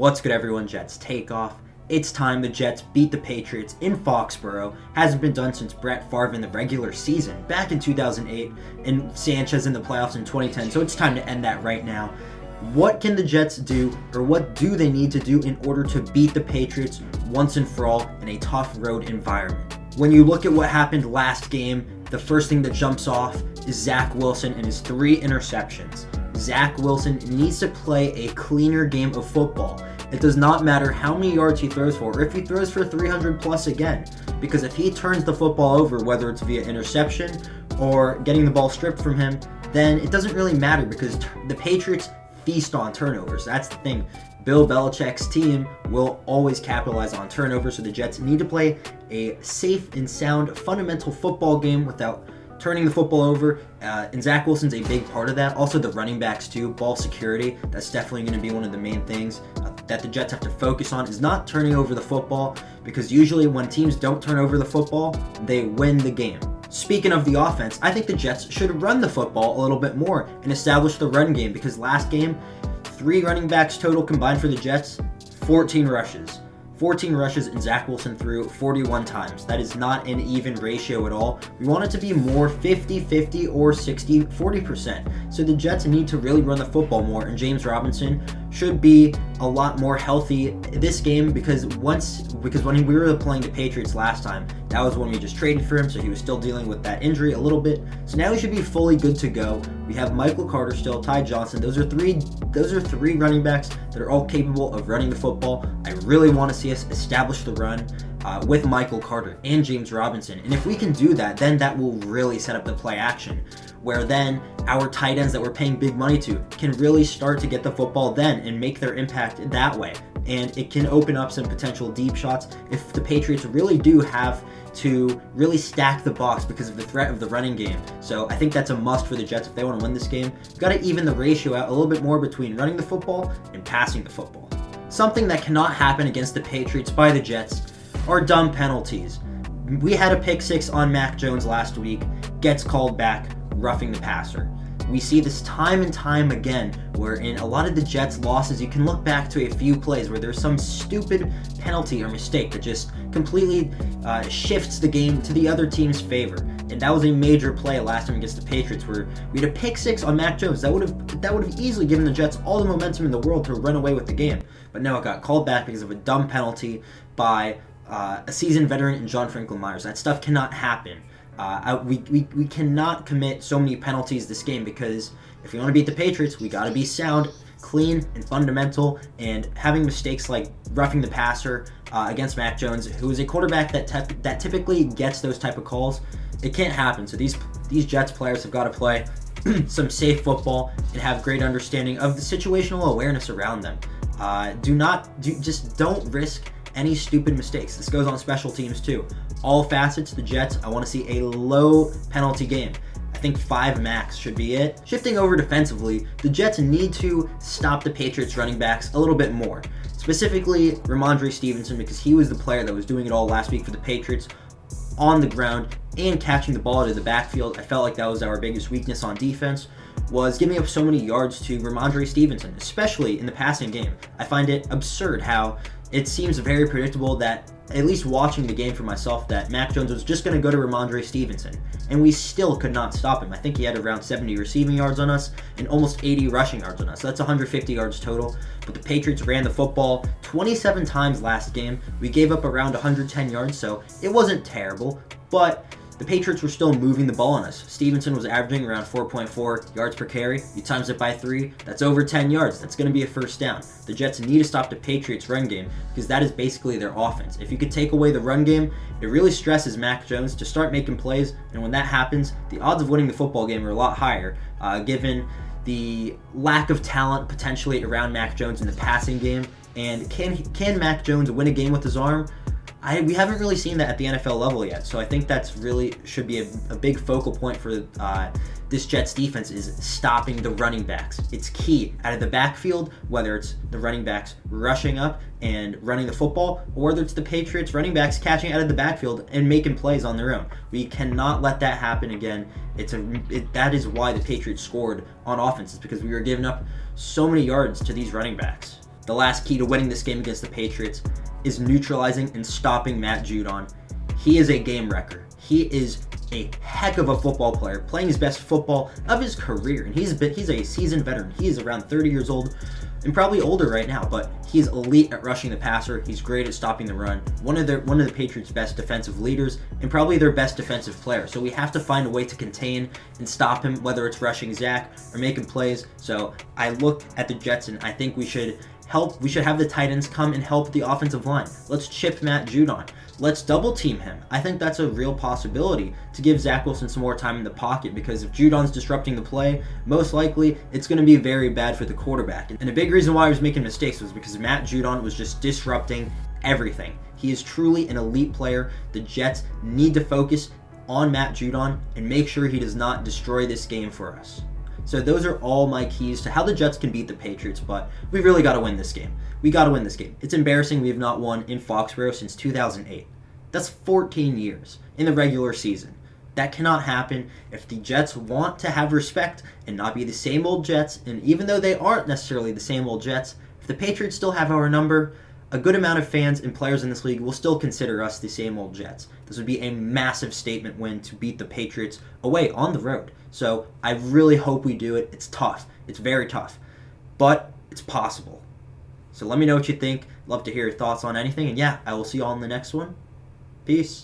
What's good, everyone? Jets takeoff. It's time. The Jets beat the Patriots in Foxborough. Hasn't been done since Brett Favre in the regular season back in 2008 and Sanchez in the playoffs in 2010. So it's time to end that right now. What can the Jets do, or what do they need to do in order to beat the Patriots once and for all in a tough road environment? When you look at what happened last game, the first thing that jumps off is Zach Wilson and his 3 interceptions. Zach Wilson needs to play a cleaner game of football. It does not matter how many yards he throws for, or if he throws for 300 plus again, because if he turns the football over, whether it's via interception or getting the ball stripped from him, then it doesn't really matter because the Patriots feast on turnovers. That's the thing. Bill Belichick's team will always capitalize on turnovers, so the Jets need to play a safe and sound fundamental football game without turning the football over, and Zach Wilson's a big part of that. Also the running backs too, ball security. That's definitely going to be one of the main things that the Jets have to focus on, is not turning over the football, because usually when teams don't turn over the football, they win the game. Speaking of the offense, I think the Jets should run the football a little bit more and establish the run game, because last game, 3 running backs total combined for the Jets, 14 rushes. 14 rushes, and Zach Wilson threw 41 times. That is not an even ratio at all. We want it to be more 50-50 or 60-40%. So the Jets need to really run the football more, and James Robinson should be a lot more healthy this game, because when we were playing the Patriots last time, that was when we just traded for him, so he was still dealing with that injury a little bit. So now he should be fully good to go. We have Michael Carter still, Ty Johnson. Those are three running backs that are all capable of running the football. I really want to see us establish the run with Michael Carter and James Robinson. And if we can do that, then that will really set up the play action, where then our tight ends that we're paying big money to can really start to get the football then and make their impact that way. And it can open up some potential deep shots if the Patriots really do have to really stack the box because of the threat of the running game. So I think that's a must for the Jets if they want to win this game. You've got to even the ratio out a little bit more between running the football and passing the football. Something that cannot happen against the Patriots by the Jets are dumb penalties. We had a pick 6 on Mac Jones last week, gets called back, roughing the passer. We see this time and time again, where in a lot of the Jets' losses, you can look back to a few plays where there's some stupid penalty or mistake that just completely shifts the game to the other team's favor. And that was a major play last time against the Patriots, where we had a pick 6 on Mac Jones. That would have easily given the Jets all the momentum in the world to run away with the game. But no, it got called back because of a dumb penalty by a seasoned veteran in John Franklin Myers. That stuff cannot happen. We cannot commit so many penalties this game, because if we want to beat the Patriots, we got to be sound, clean, and fundamental. And having mistakes like roughing the passer against Mac Jones, who is a quarterback that typically gets those type of calls, it can't happen. So these Jets players have got to play some safe football and have great understanding of the situational awareness around them. Just don't risk any stupid mistakes. This goes on special teams too. All facets, the Jets, I want to see a low penalty game. I think 5 max should be it. Shifting over defensively, the Jets need to stop the Patriots running backs a little bit more. Specifically, Ramondre Stevenson, because he was the player that was doing it all last week for the Patriots on the ground and catching the ball out of the backfield. I felt like that was our biggest weakness on defense, was giving up so many yards to Ramondre Stevenson, especially in the passing game. I find it absurd how it seems very predictable that, at least watching the game for myself, that Mac Jones was just going to go to Ramondre Stevenson, and we still could not stop him. I think he had around 70 receiving yards on us and almost 80 rushing yards on us. So that's 150 yards total. But the Patriots ran the football 27 times last game. We gave up around 110 yards, so it wasn't terrible, but the Patriots were still moving the ball on us. Stevenson was averaging around 4.4 yards per carry. You times it by 3, that's over 10 yards. That's going to be a first down. The Jets need to stop the Patriots' run game, because that is basically their offense. If you could take away the run game, it really stresses Mac Jones to start making plays, and when that happens, the odds of winning the football game are a lot higher, given the lack of talent potentially around Mac Jones in the passing game. And can Mac Jones win a game with his arm? We haven't really seen that at the NFL level yet, so I think that's really should be a big focal point for this Jets defense, is stopping the running backs. It's key out of the backfield, whether it's the running backs rushing up and running the football, or whether it's the Patriots running backs catching out of the backfield and making plays on their own. We cannot let that happen again. That is why the Patriots scored on offense, is because we were giving up so many yards to these running backs. the last key to winning this game against the Patriots is neutralizing and stopping Matt Judon. He is a game wrecker. He is a heck of a football player, playing his best football of his career, and he's a seasoned veteran. He is around 30 years old and probably older right now, but he's elite at rushing the passer. He's great at stopping the run. One of the Patriots' best defensive leaders and probably their best defensive player. So we have to find a way to contain and stop him, whether it's rushing Zach or making plays. So I look at the Jets and I think we should have the tight ends come and help the offensive line. Let's chip Matt Judon. Let's double team him. I think that's a real possibility to give Zach Wilson some more time in the pocket, because if Judon's disrupting the play, most likely it's going to be very bad for the quarterback. And a big reason why he was making mistakes was because Matt Judon was just disrupting everything. He is truly an elite player. The Jets need to focus on Matt Judon and make sure he does not destroy this game for us. So those are all my keys to how the Jets can beat the Patriots, but we really got to win this game. We got to win this game. It's embarrassing we have not won in Foxborough since 2008. That's 14 years in the regular season. That cannot happen if the Jets want to have respect and not be the same old Jets. And even though they aren't necessarily the same old Jets, if the Patriots still have our number, a good amount of fans and players in this league will still consider us the same old Jets. This would be a massive statement win to beat the Patriots away on the road. So I really hope we do it. It's tough. It's very tough. But it's possible. So let me know what you think. Love to hear your thoughts on anything. And yeah, I will see you all in the next one. Peace.